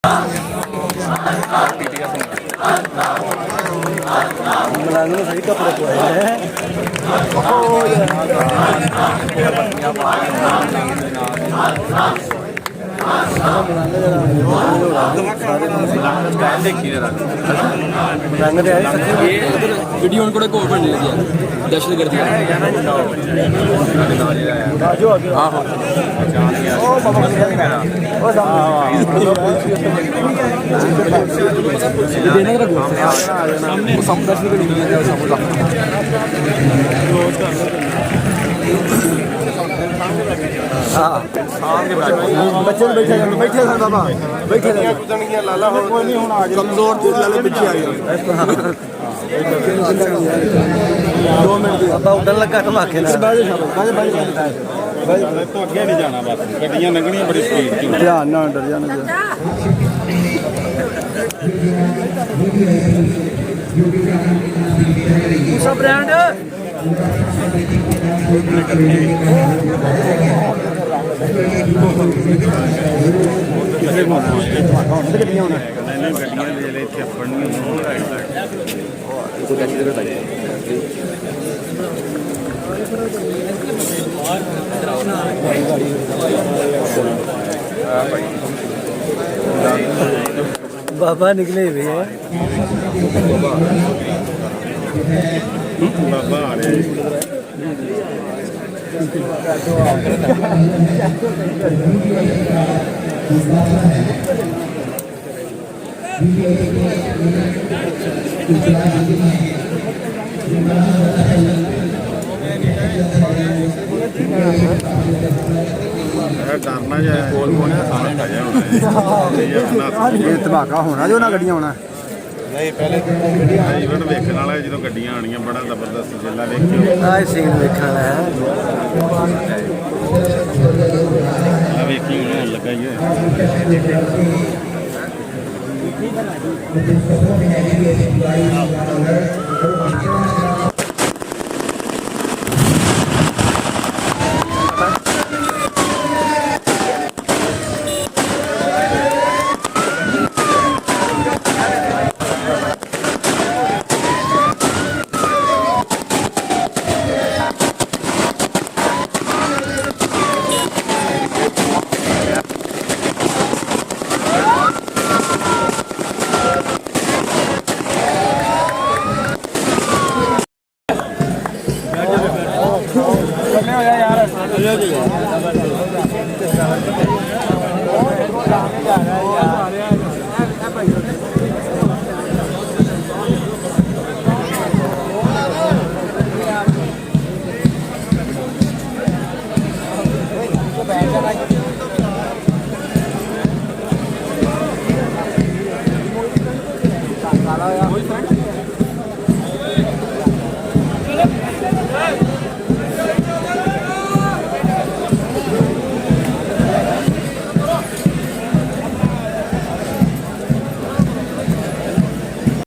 मलांग में सही कपड़े को है वीडियो उनको कोड बन रही है दहशत गर्दी बच्चे बैठे बैठे सन बाबा बैठे लाला कमजोर थे लाले पीछे आ गया 2 मिनट बाबा उधर लगा धमाके ना तो अगे नहीं जाना बस गड्डियां लंघनियां बड़ी स्पीड च ध्यान ना डर जाना सब ब्रांड बाबा निकले हुए हैं बाबा आ रहे डरना जाए कोल कोने सारे धमाका होना जो ना गड्डियां होना नहीं पहले इवेंट देखने वाला जो गड्डियां आनियां बड़ा जबरदस्त जिला देखियो आए सीन देखने वाला है वेखी होने लगा ही बोयफ्रेंड